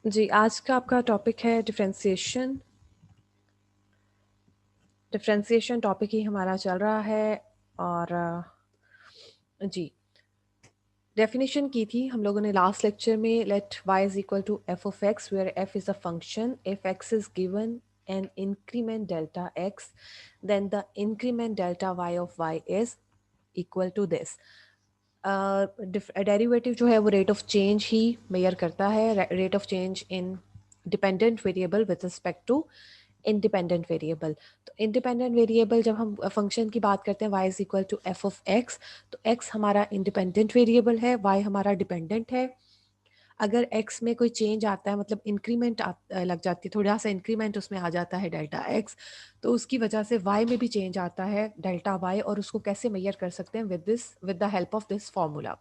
जी, आज का आपका टॉपिक है डिफरेंशिएशन। डिफरेंशिएशन टॉपिक ही हमारा चल रहा है और जी, डेफिनेशन की थी हम लोगों ने लास्ट लेक्चर में। Let y is equal to F of X where F is a function. If x is given an increment delta x, then the increment delta y of y is equal to this. Derivative जो है वो rate of change ही measure करता है, rate of change in dependent variable with respect to independent variable. तो independent variable जब हम function की बात करते हैं y is equal to F of X, तो x हमारा इंडिपेंडेंट वेरिएबल है, y हमारा डिपेंडेंट है। अगर x में कोई चेंज आता है, मतलब इंक्रीमेंट लग जाती है, थोड़ा सा इंक्रीमेंट उसमें आ जाता है डेल्टा x, तो उसकी वजह से y में भी चेंज आता है डेल्टा y। और उसको कैसे मेजर कर सकते हैं? With the help of this formula,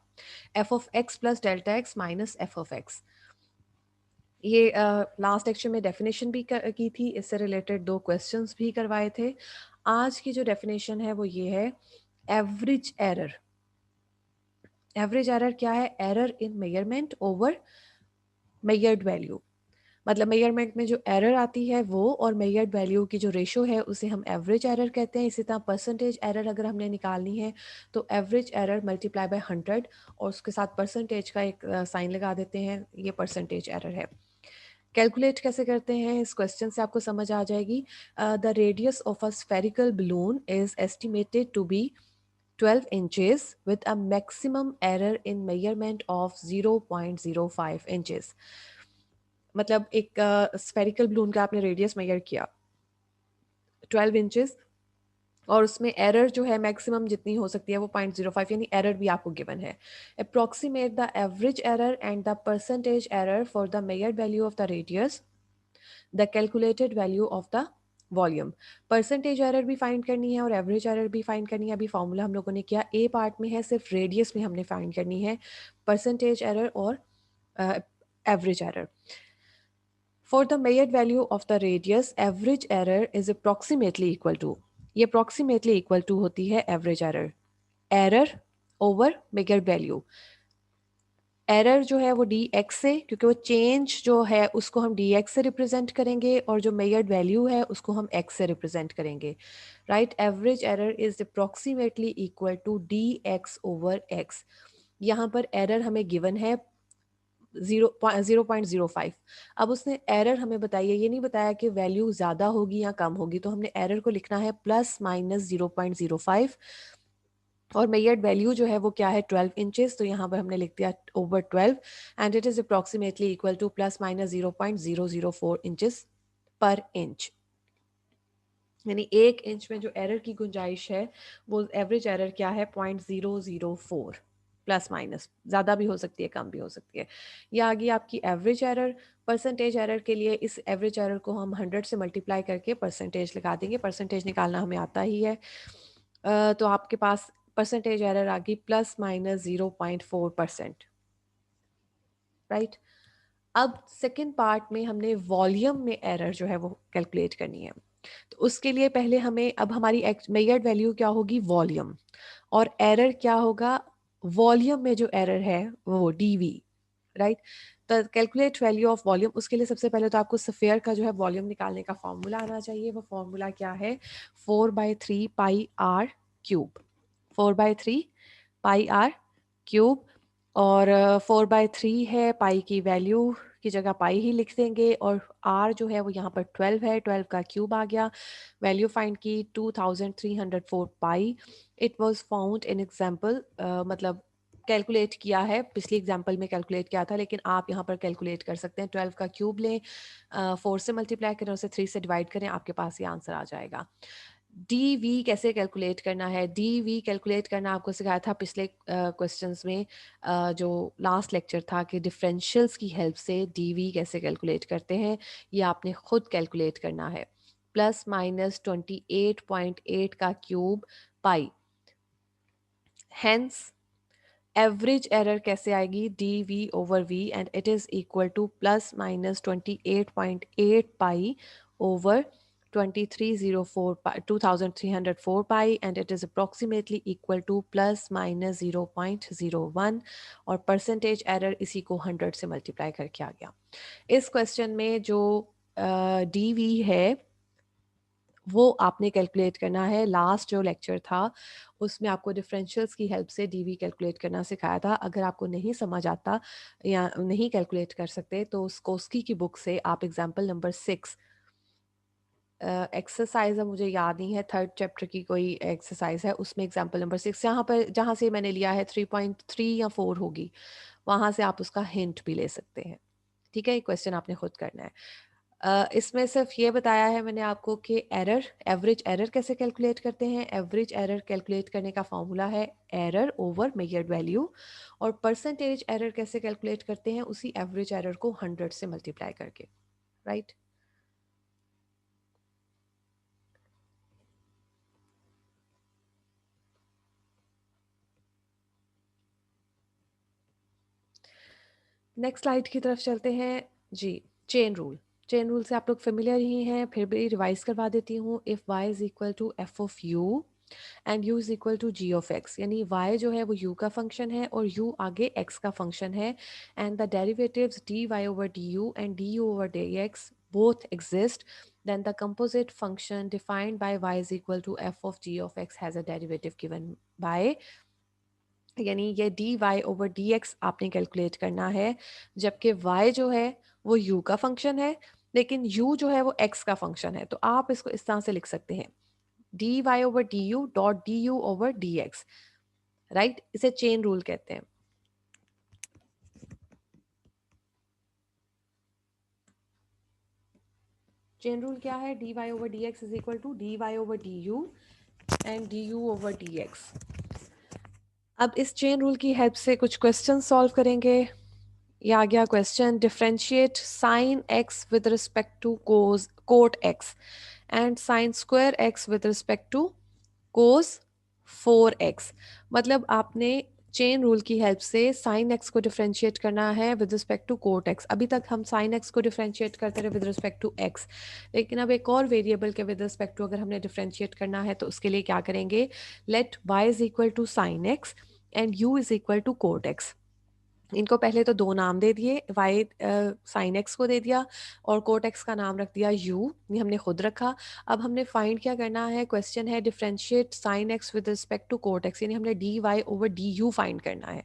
F of x plus delta x minus F of x. ये लास्ट लेक्चर में डेफिनेशन भी की थी, इससे रिलेटेड 2 क्वेश्चंस भी करवाए थे। आज की जो डेफिनेशन है वो ये है, एवरेज एरर। एवरेज एरर क्या है? Error in measurement over measured value. मतलब मेजरमेंट में जो एरर आती है वो और मेजर्ड वैल्यू की जो रेशो है उसे हम एवरेज एरर कहते हैं। इसी तरह परसेंटेज एरर अगर हमने निकालनी है तो एवरेज एरर मल्टीप्लाई बाय 100 और उसके साथ परसेंटेज का एक साइन लगा देते हैं, ये परसेंटेज एरर है। कैलकुलेट कैसे करते हैं इस क्वेश्चन से आपको समझ आ जाएगी। The radius of a spherical balloon is estimated to be 12 inches with a maximum error in measurement of 0.05 inches। मतलब एक स्फेरिकल बलून का आपने रेडियस मेजर किया 12 इंचेस, और उसमें एरर जो है मैक्सिमम जितनी हो सकती है वो 0.05, यानी एरर भी आपको गिवन है। Approximate the average error and the percentage error for the measured value of the radius, the calculated value of the volume. Percentage error भी फाइंड करनी है और एवरेज एरर भी फाइंड करनी है। अभी फॉर्मूला हम लोगों ने किया, ए पार्ट में है, सिर्फ रेडियस में हमने फाइंड करनी है परसेंटेज एरर और average error. For the measured value of the radius, average error is approximately equal to, ये approximately equal to होती है average error, error over measured value। Error जो है वो डी एक्स से, क्योंकि वो चेंज जो है उसको हम डी एक्स से रिप्रेजेंट करेंगे और जो मेजर्ड वैल्यू है उसको हम एक्स से रिप्रेजेंट करेंगे। Right, average error is approximately equal to D x over X. यहाँ पर एरर हमें गिवन है 0.05। अब उसने एरर हमें बताई है, ये नहीं बताया कि वैल्यू ज़्यादा होगी या कम होगी, तो हमने एरर को लिखना है प्लस माइनस 0.05। और मेजर्ड वैल्यू जो है वो क्या है? 12 इंचेस, तो यहाँ पर हमने लिख दिया over 12 and it is approximately equal to plus minus 0.004 inches पर इंच। यानी 1 इंच में जो एरर की गुंजाइश है वो एवरेज एरर क्या है? 0.004, प्लस माइनस, ज़्यादा भी हो सकती है, कम भी हो सकती है। ये आ गई आपकी एवरेज एरर। परसेंटेज एरर के लिए इस एवरेज एरर को हम 100 से मल्टीप्लाई करके परसेंटेज लगा देंगे। परसेंटेज निकालना हमें आता ही है। तो आपके पास परसेंटेज एरर आ गई प्लस माइनस 0.4%। राइट, अब सेकेंड पार्ट में हमने वॉल्यूम में एरर जो है वो कैलकुलेट करनी है। तो उसके लिए पहले हमें, अब हमारी मेजर्ड वैल्यू क्या होगी? वॉल्यूम। और एरर क्या होगा? वॉल्यूम में जो एरर है वो डीवी। राइट, तो कैलकुलेट वैल्यू ऑफ वॉल्यूम, उसके लिए सबसे पहले तो आपको स्फीयर का जो है वॉल्यूम निकालने का फॉर्मूला आना चाहिए। वो फॉर्मूला क्या है? 4/3 pi r cube. 4/3 pi r cube. और 4/3 है, पाई की वैल्यू की जगह पाई ही लिख देंगे, और आर जो है वो यहाँ पर 12 है, 12 का क्यूब आ गया। वैल्यू फाइंड की 2304 pi. It was found in example, मतलब कैलकुलेट किया है, पिछली एग्जांपल में कैलकुलेट किया था, लेकिन आप यहाँ पर कैलकुलेट कर सकते हैं। 12 का क्यूब लें, 4 से मल्टीप्लाई करें, उसे 3 से डिवाइड करें, आपके पास ये आंसर आ जाएगा। डी वी कैसे कैलकुलेट करना है? डी वी कैलकुलेट करना आपको सिखाया था पिछले क्वेश्चंस में, जो लास्ट लेक्चर था, कि डिफरेंशियल्स की हेल्प से डी वी कैसे कैलकुलेट करते हैं, ये आपने खुद कैलकुलेट करना है। प्लस माइनस 28.8 का cube pi. Hence average error कैसे आएगी? D V over V, and it is equal to plus minus 28.8 pi over 2304 pi, 2304 pi and it is approximately equal to plus minus 0.01 और percentage error इसी को 100 से multiply करके आ गया। इस question में जो डी वी है वो आपने कैलकुलेट करना है। लास्ट जो लेक्चर था उसमें आपको डिफरेंशियल्स की हेल्प से डीवी कैलकुलेट करना सिखाया था। अगर आपको नहीं समझ आता या नहीं कैलकुलेट कर सकते तो स्कोस्की की बुक से आप एग्जांपल नंबर 6 एक्सरसाइज है, मुझे याद नहीं है, थर्ड चैप्टर की कोई एक्सरसाइज है, उसमें एग्जांपल नंबर 6 यहाँ पर जहाँ से मैंने लिया है 3.3 या 4 होगी, वहाँ से आप उसका हिंट भी ले सकते हैं। ठीक है, ये क्वेश्चन आपने खुद करना है। इसमें सिर्फ ये बताया है मैंने आपको कि एरर, एवरेज एरर कैसे कैलकुलेट करते हैं। एवरेज एरर कैलकुलेट करने का फॉर्मूला है एरर ओवर मेजर्ड वैल्यू, और परसेंटेज एरर कैसे कैलकुलेट करते हैं, उसी एवरेज एरर को 100 से मल्टीप्लाई करके, राइट। नेक्स्ट स्लाइड की तरफ चलते हैं जी। चेन रूल, चेन रूल से आप लोग फेमिलियर ही हैं, फिर भी रिवाइज करवा देती हूँ। If Y is equal to F of U and u is equal to G of X, यानी y जो है वो u का फंक्शन है और u आगे x का फंक्शन है, and the derivatives dy over du and du over dx both exist, then the composite function defined by y is equal to f of g of x has a derivative given by, यानी ये D Y over D X आपने calculate करना है, जबकि y जो है वो u का फंक्शन है लेकिन u जो है वो x का फंक्शन है। तो आप इसको इस तरह से लिख सकते हैं, D Y over D U dot D you over D X, right. इसे चेन रूल कहते हैं। चेन रूल क्या है, D Y over D X is equal to D Y over D U and D you over D X. अब इस chain rule की help से कुछ क्वेश्चन सॉल्व करेंगे। ये आ गया question, differentiate sine X with respect to cos cot X and sine square X with respect to cos 4x। मतलब आपने चेन रूल की हेल्प से साइन एक्स को डिफरेंशिएट करना है with respect to cot X. अभी तक हम साइन एक्स को डिफरेंशिएट करते रहे विद रिस्पेक्ट टू एक्स, लेकिन अब एक और वेरिएबल के विद रिस्पेक्ट टू अगर हमने डिफरेंशिएट करना है तो उसके लिए क्या करेंगे, let y is equal to sine X and u is equal to cot X. इनको पहले तो दो नाम दे दिए, y साइन एक्स को दे दिया और कोट एक्स का नाम रख दिया u, ये हमने खुद रखा। अब हमने फाइंड क्या करना है, क्वेश्चन है differentiate sine X with respect to cot X, यानी हमने D Y over D you find करना है।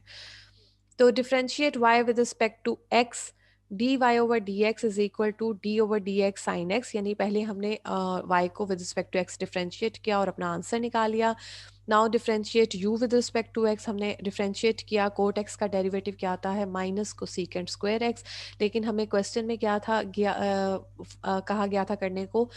तो differentiate y with respect to x, D Y over D X is equal to D over D X sine X, यानी पहले हमने y को with respect to x differentiate किया और अपना आंसर निकाल लिया। Now differentiate u with respect to x, हमने डिफरेंशिएट किया, कोट x का डेरिवेटिव क्या आता है, माइनस कोसेकेंट स्क्वायर x, लेकिन हमें क्वेश्चन में क्या था कहा गया था करने को,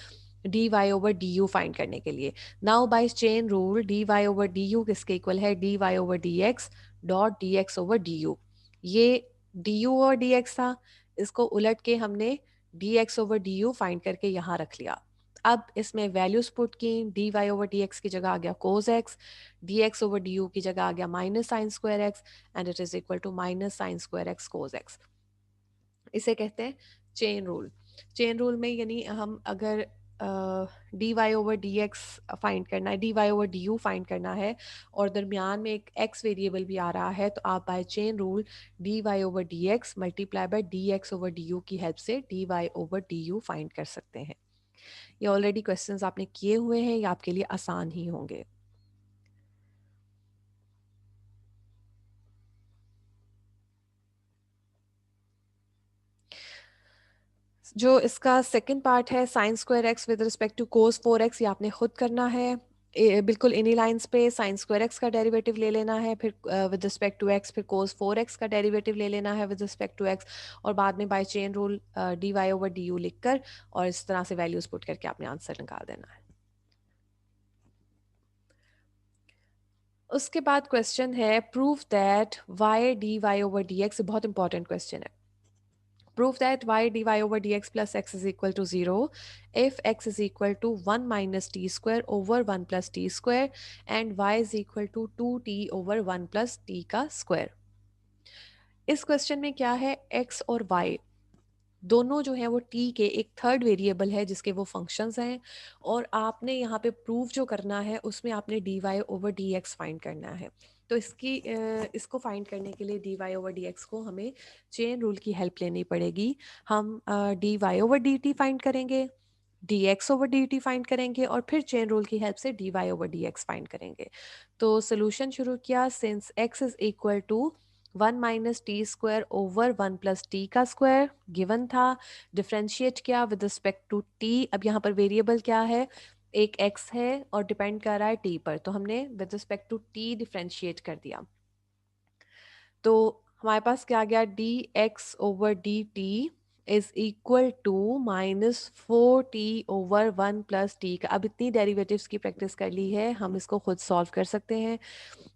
d Y over D you find करने के लिए। Now by chain rule D Y over D u किसके इक्वल है, D Y over D x dot d x over D u. ये d you over D x था, इसको उलट के हमने d x over D you find करके यहाँ रख लिया। अब इसमें वैल्यूज पुट की, d Y over D x की जगह आ गया cos X, D x over D U की जगह आ गया minus sine square x, and it is equal to minus sine square X cos X. इसे कहते हैं चेन रूल। चेन रूल में यानी हम अगर D Y over D X find करना है, D Y over D you find करना है और दरमियान में एक एक्स वेरिएबल भी आ रहा है, तो आप by chain rule D Y over D X multiply by D x over D U की हेल्प से D Y over D you find कर सकते हैं। ये ऑलरेडी क्वेश्चंस आपने किए हुए हैं, ये आपके लिए आसान ही होंगे। जो इसका सेकंड पार्ट है sine square X with respect to cos 4x, ये आपने खुद करना है। बिल्कुल इन्हीं लाइंस पे साइन स्क्वायर एक्स का डेरिवेटिव ले लेना है, फिर विद रिस्पेक्ट टू एक्स, फिर कोस 4x का डेरिवेटिव ले लेना है विद रिस्पेक्ट टू एक्स, और बाद में by chain rule D Y over D U लिखकर और इस तरह से वैल्यूज पुट करके आपने आंसर निकाल देना है। उसके बाद क्वेश्चन है prove that Y D Y over D X, बहुत इंपॉर्टेंट क्वेश्चन है। Prove that y dy over dx plus x is equal to 0 if x is equal to 1 minus t square over 1 plus t square and y is equal to 2t over 1 plus t का square। इस question में क्या है, x और y दोनों जो है वो t के एक थर्ड वेरिएबल है जिसके वो फंक्शंस हैं, और आपने यहाँ पे प्रूव जो करना है उसमें आपने dy ओवर dx फाइंड करना है। तो इसको फाइंड करने के लिए dy ओवर dx को हमें चेन रूल की हेल्प लेनी पड़ेगी। हम dy ओवर dt फाइंड करेंगे, dx ओवर dt फाइंड करेंगे, और फिर चेन रूल की हेल्प से dy ओवर dx फाइंड करेंगे। तो सोल्यूशन शुरू किया। Since x is equal to 1 - t² over 1 + t का स्क्वायर गिवन था, डिफ्रेंशिएट किया विद रिस्पेक्ट टू t। अब यहाँ पर वेरिएबल क्या है, एक x है और डिपेंड कर रहा है t पर, तो हमने with respect to t differentiate कर दिया। तो हमारे पास क्या आ गया, dx over dt is equal to -4t over 1 + t का। अब इतनी डेरिवेटिव्स की प्रैक्टिस कर ली है, हम इसको खुद सॉल्व कर सकते हैं।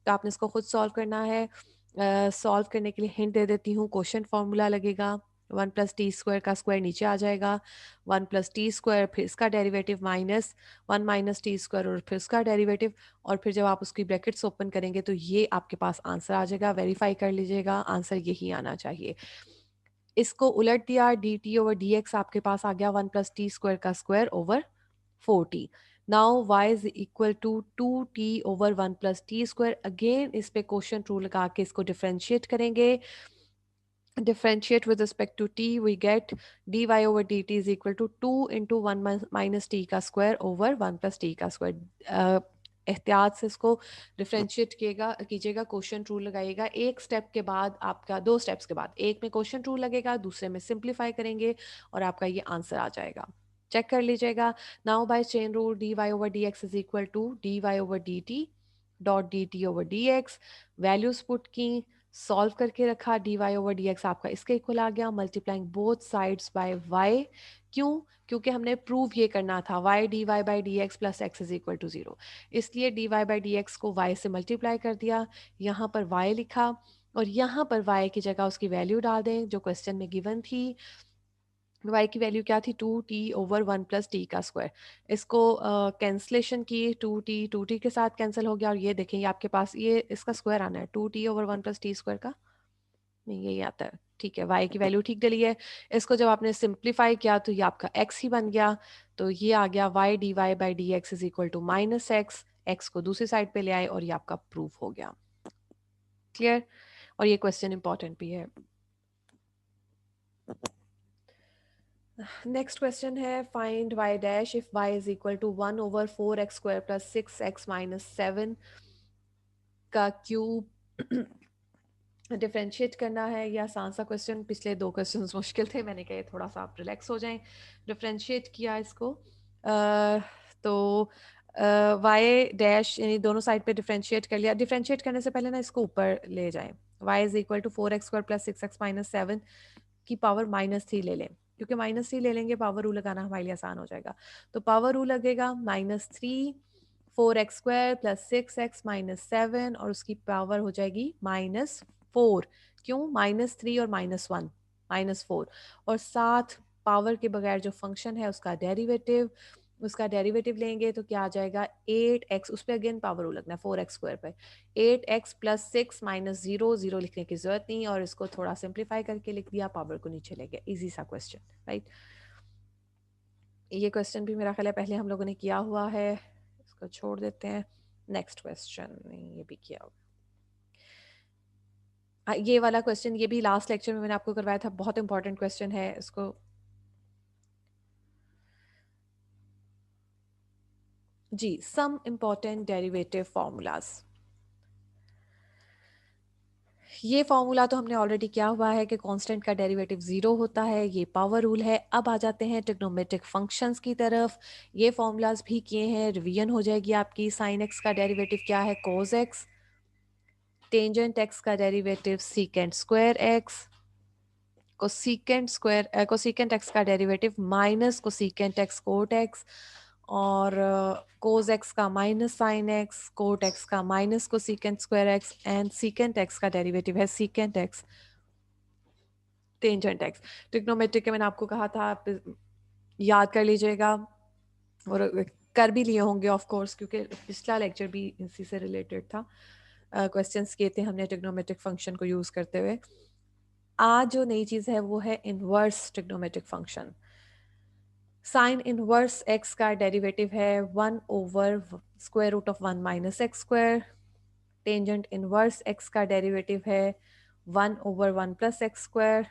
तो आपने इसको खुद सॉल्व करना है। सॉल्व करने के लिए हिंट दे देती हूँ, क्वोशंट फार्मूला लगेगा, 1 + t² का स्क्वायर नीचे आ जाएगा, 1 + t², फिर इसका डेरिवेटिव माइनस 1 - t² और फिर इसका डेरिवेटिव, और फिर जब आप उसकी ब्रैकेट्स ओपन करेंगे तो ये आपके पास आंसर आ जाएगा। वेरीफाई कर लीजिएगा, आंसर यही आना चाहिए। इसको उलट दिया, dt ओवर dx आपके पास आ गया 1 + t² का square over 4t। Now y is equal to 2t over 1 + t²। Again इस पे क्वोशंट रूल लगा के इसको डिफरेंशिएट करेंगे। differentiate with respect to t, we get dy over dt is equal to 2 into 1 - t का square over 1 + t का square. एहतियात से इसको डिफरेंशिएट कीजिएगा, क्वोशंट रूल लगाइएगा। एक स्टेप के बाद आपका, दो स्टेप्स के बाद, एक में क्वोशंट रूल लगेगा, दूसरे में सिंप्लीफाई करेंगे और आपका ये आंसर आ जाएगा। चेक कर लीजिएगा। Now by chain rule dy over dx is equal to dy over dt dot dt over dx। Values put की, सॉल्व करके रखा, dy ओवर dx आपका इसके इक्वल आ गया, multiplying both sides by y। क्यों? क्योंकि हमने प्रूव ये करना था y dy by dx plus x is equal to 0, इसलिए dy बाई dx को y से मल्टीप्लाई कर दिया, यहाँ पर y लिखा, और यहाँ पर y की जगह उसकी वैल्यू डाल दें जो क्वेश्चन में गिवन थी। y की वैल्यू क्या थी, 2t ओवर 1 + t का स्क्वायर। इसको कैंसलेशन की, 2t के साथ कैंसिल हो गया, और ये देखें ये आपके पास ये इसका स्क्वायर आना है, 2t ओवर 1 + t² का, नहीं यही आता है। ठीक है, y की वैल्यू ठीक डली है। इसको जब आपने सिंप्लीफाई किया तो ये आपका x ही बन गया, तो ये आ गया y dy by dx is equal to -x। x को दूसरी साइड पे ले आए और ये आपका प्रूफ हो गया। क्लियर? और ये क्वेश्चन इंपॉर्टेंट भी है। नेक्स्ट क्वेश्चन है, find y dash if y is equal to 1 over 4x² plus 6x minus 7 का क्यूब। डिफ्रेंशिएट करना है। या आसान सा क्वेश्चन, पिछले दो क्वेश्चन मुश्किल थे, मैंने कहा थोड़ा सा आप रिलैक्स हो जाएं। डिफ्रेंशिएट किया इसको, तो वाई डैश यानी दोनों साइड पे डिफ्रेंशिएट कर लिया। डिफ्रेंशिएट करने से पहले ना इसको ऊपर ले जाएं। Y is equal to 4x² plus 6x minus 7 की पावर -3 ले लें, क्योंकि -3 ले लेंगे पावर रूल लगाना हमारे लिए आसान हो जाएगा। तो पावर रूल लगेगा -3 4x² प्लस 6x माइनस 7, और उसकी पावर हो जाएगी -4। क्यों? -3 और -1 -4, और साथ पावर के बगैर जो फंक्शन है उसका डेरिवेटिव लेंगे तो क्या आ जाएगा, 8x, उस पर अगेन पावर रूल लगना है 4x² पे, 8x प्लस 6 माइनस 0, 0 लिखने की जरूरत नहीं, और इसको थोड़ा सिंप्लीफाई करके लिख दिया, पावर को नीचे ले गया। इजी सा क्वेश्चन, राइट। ये क्वेश्चन भी मेरा ख्याल है पहले हम लोगों ने किया हुआ है, इसको छोड़ देते हैं। नेक्स्ट क्वेश्चन, नहीं ये भी किया होगा। ये वाला क्वेश्चन, ये भी लास्ट लेक्चर में मैंने आपको करवाया था, बहुत इंपॉर्टेंट क्वेश्चन है। इसको जी, सम इंपॉर्टेंट डेरिवेटिव फॉर्मूलाज। ये फॉर्मूला तो हमने ऑलरेडी किया हुआ है कि कांस्टेंट का डेरिवेटिव 0 होता है, ये पावर रूल है। अब आ जाते हैं ट्रिग्नोमेट्रिक फंक्शंस की तरफ। ये फॉर्मूलाज भी किए हैं, रिवीजन हो जाएगी आपकी। साइन एक्स का डेरिवेटिव क्या है, कोस एक्स। टेंजेंट एक्स का derivative secant square x. Cosecant x का derivative minus cosecant x cot x, और कोस एक्स का minus sine x, cot x का minus cosecant square x, and secant x का derivative है secant x tangent x. Trigonometric के मैंने आपको कहा था, आप याद कर लीजिएगा, और कर भी लिए होंगे ऑफ कोर्स, क्योंकि पिछला लेक्चर भी इसी से रिलेटेड था। क्वेश्चंस किए थे हमने ट्रिग्नोमेट्रिक फंक्शन को यूज करते हुए। आज जो नई चीज है वो है inverse trigonometric function. Sine inverse x का डेरिवेटिव है 1/√1 - x²। टेंजेंट इनवर्स एक्स का डेरिवेटिव है 1/1 + x²।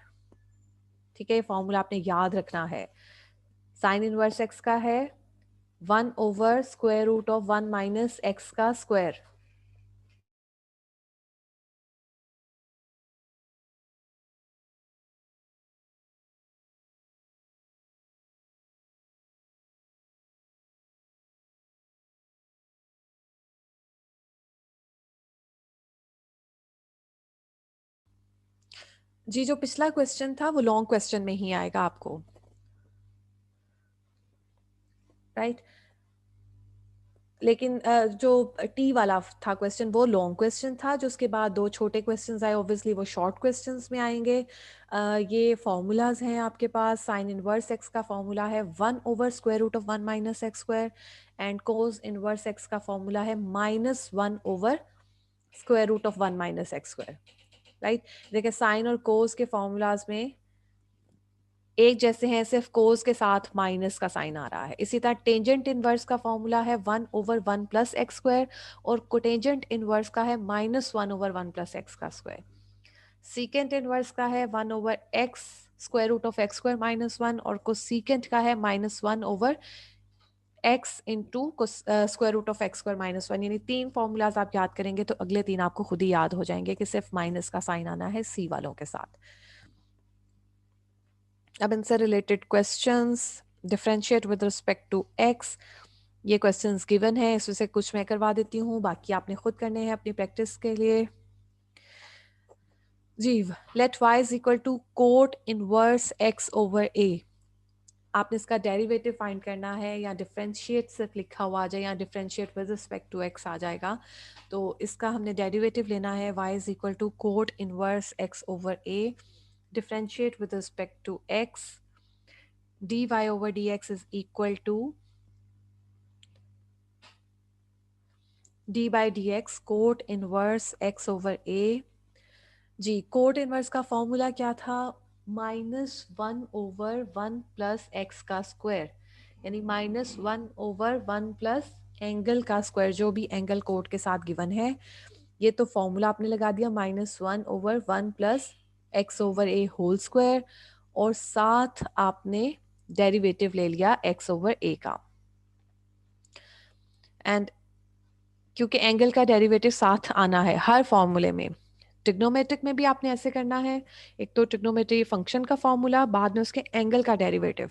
ठीक है, फॉर्मूला आपने याद रखना है। साइन इनवर्स एक्स का है 1/√1 - x²। जी, जो पिछला क्वेश्चन था वो लॉन्ग क्वेश्चन में ही आएगा आपको, राइट। लेकिन जो टी वाला था क्वेश्चन वो लॉन्ग क्वेश्चन था, जो उसके बाद दो छोटे क्वेश्चंस आए, ऑब्वियसली वो शॉर्ट क्वेश्चंस में आएंगे। ये फॉर्मूलाज हैं आपके पास। साइन इनवर्स एक्स का फॉर्मूला है 1/√1 - x²। And cos inverse x का फॉर्मूला है -1/√1 - x²। राइट। देखिए, साइन और कोस के फॉर्मूलाज में एक जैसे हैं, सिर्फ कोस के साथ माइनस का साइन आ रहा है। इसी तरह टेंजेंट इनवर्स का फॉर्मूला है 1/1 + x²। और कोटेंजेंट इनवर्स का है -1/1 + x²। सीकेंट इनवर्स का है 1/x √(x²-1) और कोसीकेंट का है -1/x इंटू √(x²-1). यानी तीन फॉर्मूलाज आप याद करेंगे तो अगले तीन आपको खुद ही याद हो जाएंगे कि सिर्फ माइनस का साइन आना है सी वालों के साथ। अब इनसे related questions, differentiate with respect to X. ये क्वेश्चंस गिवन है, इसमें से कुछ मैं करवा देती हूँ, बाकी आपने खुद करने हैं अपनी प्रैक्टिस के लिए। जी, let y is equal to cot inverse x/a। आपने इसका डेरिवेटिव फाइंड करना है, या डिफरेंशिएट सिर्फ लिखा हुआ आ जाए या differentiate with respect to x आ जाएगा। तो इसका हमने डेरिवेटिव लेना है y is equal to cot inverse x/a। Differentiate with respect to x, dy/dx is equal to d/dx cot inverse x/a। जी, कोट इनवर्स का फॉर्मूला क्या था? -1/1 + x²। यानी -1/1 + एंगल का स्क्वायर, जो भी एंगल कोट के साथ गिवन है। ये तो फॉर्मूला आपने लगा दिया -1/1 + x/a होल स्क्वायर, और साथ आपने डेरिवेटिव ले लिया x/a का। एंड क्योंकि एंगल का डेरिवेटिव साथ आना है हर फॉर्मूले में, ट्रिग्नोमेट्रिक में भी आपने ऐसे करना है। एक तो ट्रिग्नोमेट्री फंक्शन का फॉर्मूला, बाद में उसके एंगल का डेरिवेटिव।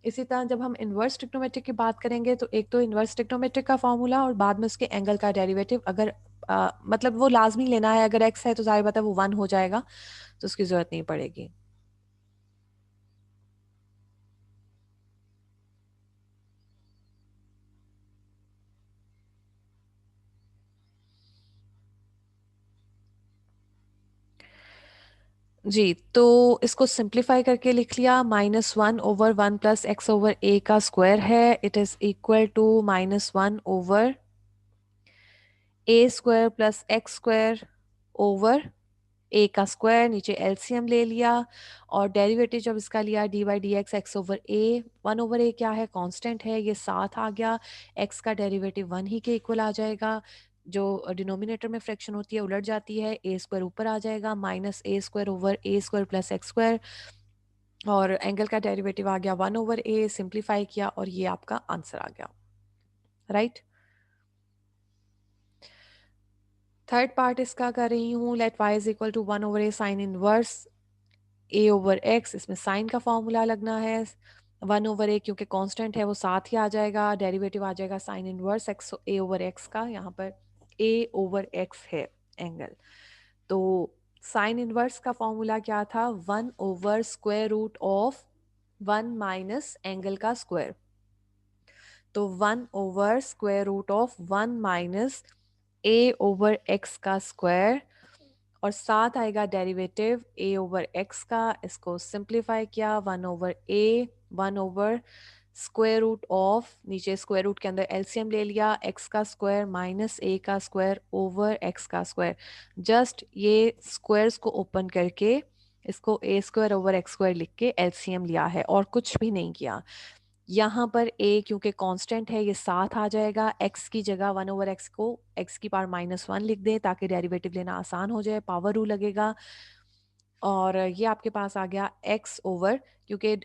इसी तरह जब हम इन्वर्स ट्रिग्नोमेट्रिक की बात करेंगे तो एक तो इन्वर्स ट्रिग्नोमेट्रिक का फॉर्मूला और बाद में उसके एंगल का डेरिवेटिव। अगर मतलब वो लाजमी लेना है, अगर एक्स है तो जाहिर बात है वो 1 हो जाएगा, तो उसकी जरूरत नहीं पड़ेगी। जी, तो इसको सिंप्लीफाई करके लिख लिया। -1/1 + x/a का स्क्वायर है, it is equal to -1/a² + x² over a का स्क्वायर। नीचे एलसीएम ले लिया और डेरिवेटिव जब इसका लिया dy/dx x/a। 1/a क्या है? कांस्टेंट है, ये साथ आ गया। x का डेरिवेटिव 1 ही के इक्वल आ जाएगा। जो डिनोमिनेटर में फ्रैक्शन होती है उलट जाती है, a² ऊपर आ जाएगा, -a² ओवर a² + x²। और एंगल का डेरिवेटिव आ गया 1/a, सिंप्लीफाई किया और ये आपका आंसर आ गया, राइट। थर्ड पार्ट इसका कर रही हूँ। Let y is equal to 1/a sine inverse a/x। इसमें साइन का फॉर्मूला लगना है। 1/a क्योंकि कांस्टेंट है वो साथ ही आ जाएगा, डेरिवेटिव आ जाएगा साइन इनवर्स x a/x का। यहाँ पर a/x है एंगल, तो साइन इनवर्स का फॉर्मूला क्या था? 1/√(1 माइनस एंगल का स्क्वायर। तो 1/√(1 माइनस a/x का स्क्वायर, और साथ आएगा डेरिवेटिव a/x का। इसको सिंप्लीफाई किया, 1/a 1/√(, नीचे स्क्वायर रूट के अंदर एलसीएम ले लिया, x का स्क्वायर माइनस a का स्क्वायर ओवर x का स्क्वायर। जस्ट ये स्क्वायर्स को ओपन करके इसको ए स्क्वायर ओवर एक्स स्क्वायर लिख के एलसीएम लिया है और कुछ भी नहीं किया। यहाँ पर ए क्योंकि कांस्टेंट है ये साथ आ जाएगा, एक्स की जगह वन ओवर एक्स को एक्स की पावर -1 लिख दें ताकि डेरिवेटिव लेना आसान हो जाए, पावर रूल लगेगा। और ये आपके पास आ गया एक्स ओवर, क्योंकि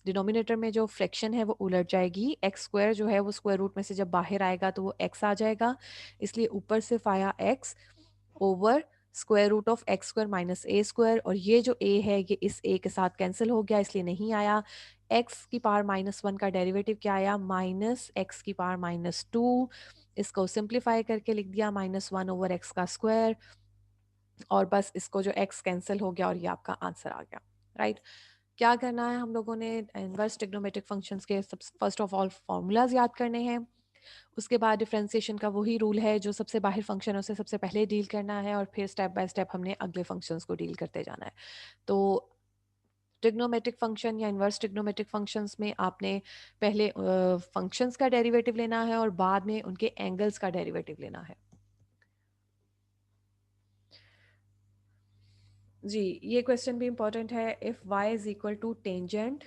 डिनोमिनेटर में जो फ्रैक्शन है वो उलट जाएगी, एक्स स्क्वायर जो है वो स्क्वायर रूट में से जब बाहर आएगा तो वो एक्स आ जाएगा, इसलिए ऊपर सिर्फ आया X over square root of x square minus A square, और ये जो ए है ये इस ए के साथ कैंसिल हो गया इसलिए नहीं आया। एक्स की पावर -1 का डेरिवेटिव क्या आया, माइनस एक्स की पावर -2, इसको सिंप्लीफाई करके लिख दिया -1 ओवर एक्स का स्क्वायर, और बस इसको जो x कैंसिल हो गया और ये आपका आंसर आ गया, राइट। क्या करना है हम लोगों ने, इनवर्स ट्रिग्नोमेट्रिक फंक्शंस के फर्स्ट ऑफ ऑल फार्मूलाज याद करने हैं, उसके बाद डिफरेंशिएशन का वही रूल है जो सबसे बाहर फंक्शन है उसे सबसे पहले डील करना है, और फिर स्टेप बाय स्टेप हमने अगले फंक्शंस को डील करते जाना है। तो ट्रिग्नोमेट्रिक फंक्शन या इनवर्स ट्रिग्नोमेट्रिक फंक्शंस में आपने पहले फंक्शंस का डेरिवेटिव लेना है और बाद में उनके एंगल्स का डेरिवेटिव लेना है। जी, ये क्वेश्चन भी इंपॉर्टेंट है। If y is equal to tangent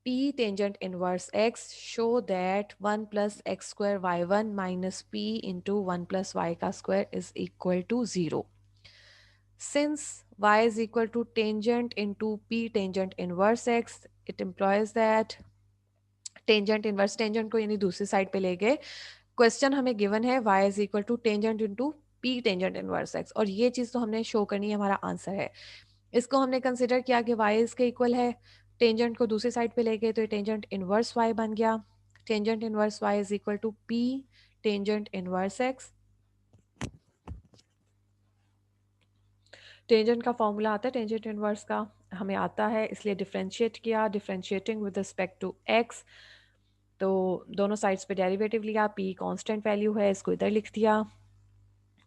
p tangent inverse x, show that 1 plus x square y1 minus p into 1 plus y का square is equal to 0. Since y is equal to tangent into p tangent inverse x, it implies that tangent inverse, tangent को यानी दूसरी side पे ले गए, question हमें given है y is equal to tangent into p tangent inverse x, और ये चीज तो हमने शो करनी है, हमारा आंसर है। इसको हमने कंसिडर किया कि y इसके इक्वल है, टेंजेंट को दूसरी साइड पे ले गए तो ये टेंजेंट इनवर्स y बन गया। Tangent inverse y is equal to p tangent inverse x। Tangent का फॉर्मूला आता है टेंजेंट इनवर्स का, हमें आता है, इसलिए डिफरेंशिएट किया, differentiating with respect to x, तो दोनों साइड्स पे डेरिवेटिव लिया, p कांस्टेंट वैल्यू है इसको इधर लिख दिया।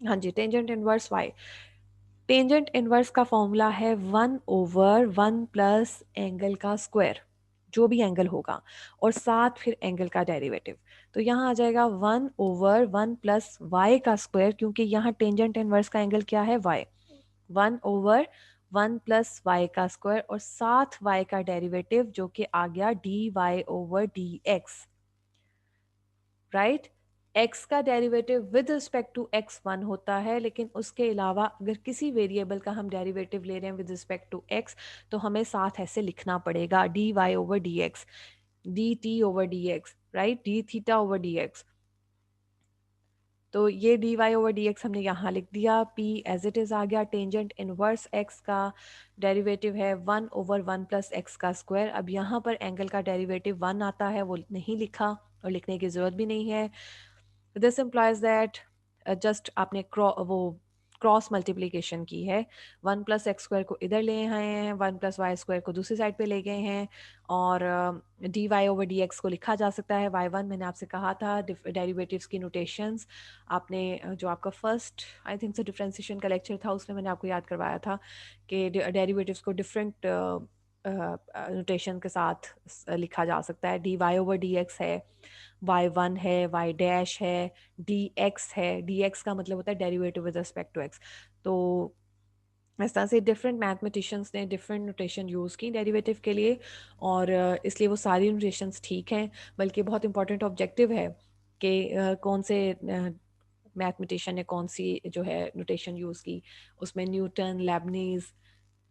हाँ जी, tangent inverse y, tangent inverse का फॉर्मूला है 1/1 प्लस एंगल का स्क्वायर, जो भी एंगल होगा, और साथ फिर एंगल का डेरिवेटिव, तो यहाँ आ जाएगा 1/1 प्लस वाई का स्क्वायर, क्योंकि यहाँ टेंजेंट इनवर्स का एंगल क्या है, y, 1/1 प्लस वाई का स्क्वायर और साथ y का डेरिवेटिव जो कि आ गया dy/dx, राइट। x का derivative with respect to x1 होता है, लेकिन उसके अलावा अगर किसी वेरिएबल का हम डेरिवेटिव ले रहे हैं विद रिस्पेक्ट टू x तो हमें साथ ऐसे लिखना पड़ेगा dy/dx, dt/dx, right, d theta over dx। तो ये dy/dx हमने यहाँ लिख दिया, p एज इट इज आ गया, टेंजेंट इनवर्स x का डेरिवेटिव है 1/1 प्लस एक्स का स्क्वायर। अब यहाँ पर एंगल का डेरिवेटिव 1 आता है, वो नहीं लिखा और लिखने की ज़रूरत भी नहीं है। दिस इम्प्लाइज दैट जस्ट आपने वो क्रॉस मल्टीप्लीकेशन की है, 1 प्लस एक्स स्क्वायर को इधर ले आए हैं, 1 प्लस वाई स्क्वायर को दूसरी साइड पे ले गए हैं, और dy/dx को लिखा जा सकता है y1, मैंने आपसे कहा था डेरिवेटिव्स की नोटेशंस आपने जो आपका फर्स्ट आई थिंक से डिफरेंशिएशन का लेक्चर था उसमें मैंने आपको याद करवाया था कि डेरिवेटिव्स को डिफरेंट नोटेशन के साथ लिखा जा सकता है, dy/dx है, y1 है, y डैश है, dx है, dx का मतलब होता है derivative with respect to x। तो इस तरह से डिफरेंट मैथमेटिशियंस ने डिफरेंट नोटेशन यूज़ की डेरिवेटिव के लिए, और इसलिए वो सारी नोटेशंस ठीक हैं, बल्कि बहुत इंपॉर्टेंट ऑब्जेक्टिव है कि कौन से मैथमेटिशियन ने कौन सी जो है नोटेशन यूज़ की, उसमें न्यूटन, लेबनीज,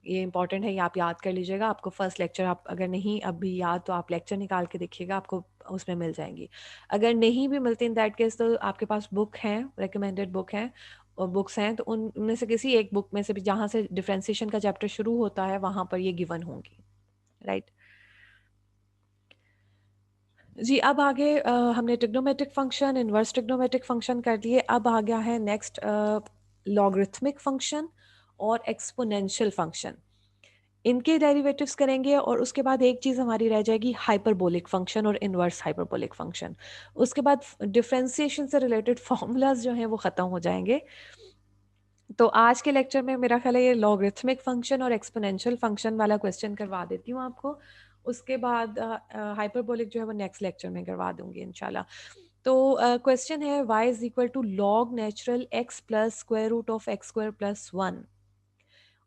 ये इंपॉर्टेंट है, ये आप याद कर लीजिएगा। आपको फर्स्ट लेक्चर, आप अगर नहीं अभी याद तो आप लेक्चर निकाल के देखिएगा, आपको उसमें मिल जाएंगी। अगर नहीं भी मिलती इन दैट केस तो आपके पास बुक हैं, रिकमेंडेड बुक हैं और बुक्स हैं, तो उनमें से किसी एक बुक में से भी जहाँ से डिफ्रेंसिएशन का चैप्टर शुरू होता है वहाँ पर ये गिवन होंगी, राइट। जी, अब आगे हमने trigonometric function, inverse trigonometric function कर दिए, अब आ गया है नेक्स्ट लॉगरिथमिक फंक्शन और एक्सपोनेंशियल फंक्शन, इनके डेरिवेटिव्स करेंगे, और उसके बाद एक चीज़ हमारी रह जाएगी हाइपरबोलिक फंक्शन और इनवर्स हाइपरबोलिक फंक्शन। उसके बाद डिफरेंशिएशन से रिलेटेड फार्मूलाज जो हैं वो ख़त्म हो जाएंगे। तो आज के लेक्चर में मेरा ख्याल है ये लॉगरिथमिक फंक्शन और एक्सपोनेंशियल फंक्शन वाला क्वेश्चन करवा देती हूँ आपको, उसके बाद हाइपरबोलिक जो है वो नेक्स्ट लेक्चर में करवा दूंगी इंशाल्लाह। तो क्वेश्चन है y is equal to log natural x plus square root of x square plus 1,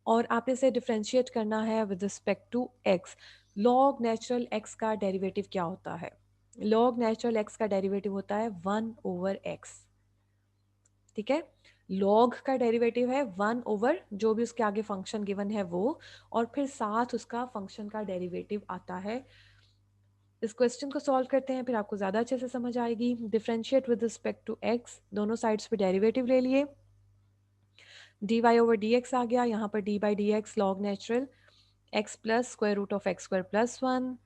और आपने इसे डिफ्रेंशिएट करना है with respect to X. Log natural X का डेरिवेटिव क्या होता है? लॉग नेचुरल एक्स का डेरिवेटिव होता है 1/x। ठीक है, लॉग का डेरिवेटिव है 1/, जो भी उसके आगे फंक्शन गिवन है वो, और फिर साथ उसका फंक्शन का डेरिवेटिव आता है। इस क्वेश्चन को सॉल्व करते हैं, फिर आपको ज़्यादा अच्छे से समझ आएगी। Differentiate with respect to X, दोनों साइड्स पे डेरिवेटिव ले लिए, dy/dx आ गया, यहाँ पर d/dx log natural x plus square root of x square plus 1।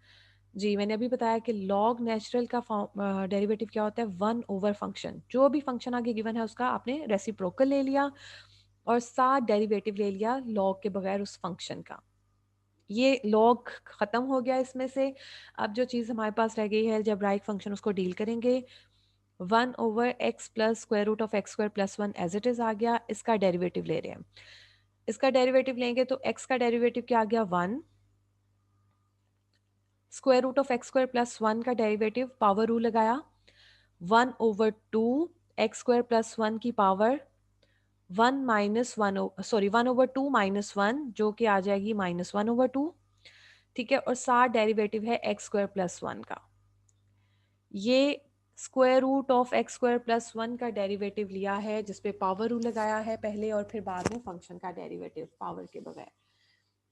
जी, मैंने अभी बताया कि लॉग नेचुरल का डेरिवेटिव क्या होता है? 1/, फंक्शन, जो भी फंक्शन आगे गिवन है उसका आपने रेसिप्रोकल ले लिया और साथ डेरिवेटिव ले लिया लॉग के बगैर उस फंक्शन का। ये लॉग खत्म हो गया इसमें से। अब जो चीज़ हमारे पास रह गई है अलजेब्राइक फंक्शन, उसको डील करेंगे। 1/x plus square root of x square plus 1 as it is आ गया, इसका डेरिवेटिव ले रहे हैं। इसका डेरिवेटिव लेंगे तो x का डेरिवेटिव क्या आ गया? 1। Square root of x square plus 1 का डेरिवेटिव, पावर रूल लगाया, 1/2 एक्स स्क्वायर प्लस 1 की पावर 1/2 माइनस 1, जो कि आ जाएगी -1/2। ठीक है, और साथ डेरिवेटिव है एक्स स्क्वायर प्लस 1 का। ये square root of x square plus 1 का डेरिवेटिव लिया है, जिसपे पावर रूल लगाया है पहले और फिर बाद में फंक्शन का डेरिवेटिव पावर के बगैर।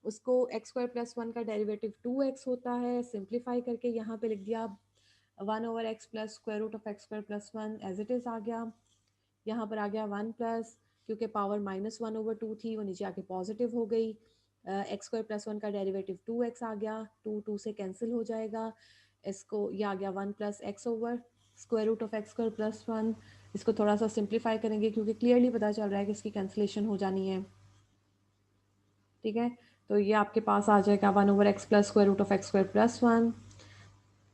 उसको एक्स स्क्वायर प्लस 1 का डेरिवेटिव 2x होता है, सिंप्लीफाई करके यहाँ पे लिख दिया 1/x plus square root of x square plus 1 as it is आ गया। यहाँ पर आ गया 1 प्लस, क्योंकि पावर -1/2 थी वो नीचे आके पॉजिटिव हो गई। एक्स स्क्वायर प्लस 1 का डेरिवेटिव 2x आ गया, 2 से कैंसिल हो जाएगा। इसको ये आ गया 1 plus X over square root of x square plus 1। इसको थोड़ा सा सिंप्लीफाई करेंगे क्योंकि क्लियरली पता चल रहा है कि इसकी कैंसिलेशन हो जानी है। ठीक है, तो ये आपके पास आ जाएगा 1/x plus square root of x square plus 1,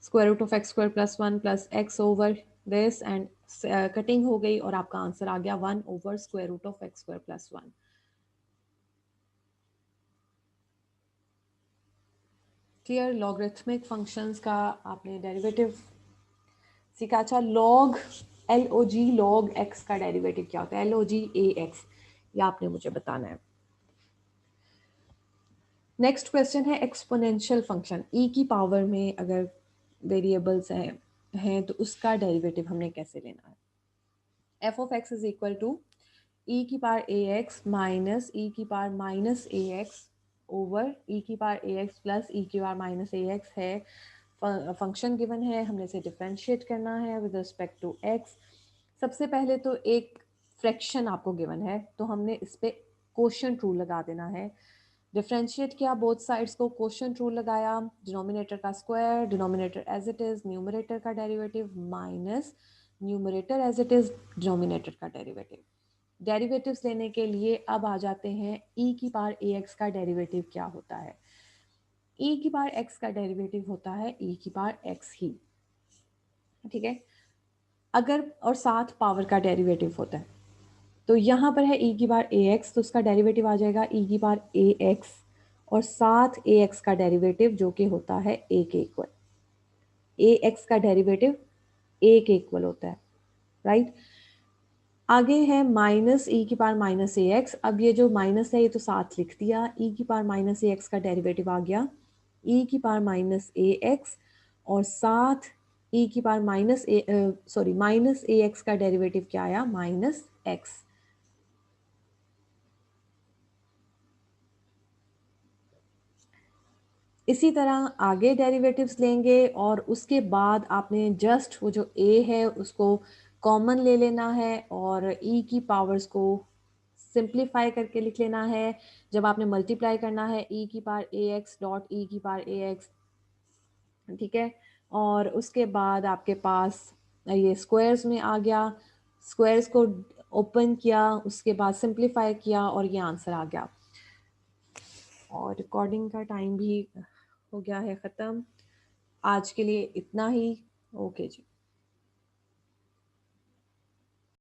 square root of x square plus 1 plus X over this, and cutting हो गई और आपका आंसर आ गया 1/, square root of x square plus 1। Clear? Logarithmic functions का आपने डेरिवेटिव सीखा। अच्छा, लॉग लॉग एक्स का डेरिवेटिव क्या होता है? LOG-AX, ये आपने मुझे बताना है। नेक्स्ट क्वेश्चन है एक्सपोनेंशियल फंक्शन। ई की पावर में अगर वेरिएबल्स हैं तो उसका डेरिवेटिव हमने कैसे लेना है? F of x is equal to e की power a x minus e की power minus a x over e की power a x plus e की पावर माइनस ए एक्स है। फंक्शन गिवन है, हमने इसे डिफ्रेंशिएट करना है विद रिस्पेक्ट टू एक्स। सबसे पहले तो एक फ्रैक्शन आपको गिवन है तो हमने इस पर कोशेंट रूल लगा देना है। डिफ्रेंशिएट किया बोथ साइड्स को, कोशेंट रूल लगाया, डिनोमिनेटर का square, denominator as it is, numerator का derivative minus numerator as it is, denominator का डेरिवेटिव। डेरिवेटिव्स लेने के लिए अब आ जाते हैं ई की पावर ए एक्स का डेरिवेटिव क्या होता है? ई की पावर एक्स का डेरिवेटिव होता है ई की पावर एक्स ही। ठीक है, अगर और साथ पावर का डेरिवेटिव होता है तो यहाँ पर है ई की पावर ए एक्स, तो उसका डेरिवेटिव आ जाएगा ई की पावर ए एक्स और साथ ए एक्स का डेरिवेटिव जो कि होता है ए के इक्वल। ए एक्स का डेरिवेटिव ए के इक्वल होता है, राइट। आगे है माइनस ई की पावर माइनस ए एक्स। अब ये जो माइनस है ये तो साथ लिख दिया, ई की पावर माइनस ए एक्स का डेरिवेटिव आ गया ई की पावर माइनस ए एक्स और साथ ई की पावर माइनस ए एक्स का डेरिवेटिव क्या आया? Minus x. इसी तरह आगे डेरिवेटिव्स लेंगे और उसके बाद आपने जस्ट वो जो ए है उसको कॉमन ले लेना है और ई की पावर्स को सिंप्लीफाई करके लिख लेना है। जब आपने मल्टीप्लाई करना है ई की power a x dot E की पावर ए एक्स, ठीक है, और उसके बाद आपके पास ये स्क्वायर्स में आ गया, स्क्वायर्स को ओपन किया, उसके बाद सिंप्लीफाई किया और ये आंसर आ गया। और रिकॉर्डिंग का टाइम भी हो गया है ख़त्म। आज के लिए इतना ही। ओके जी।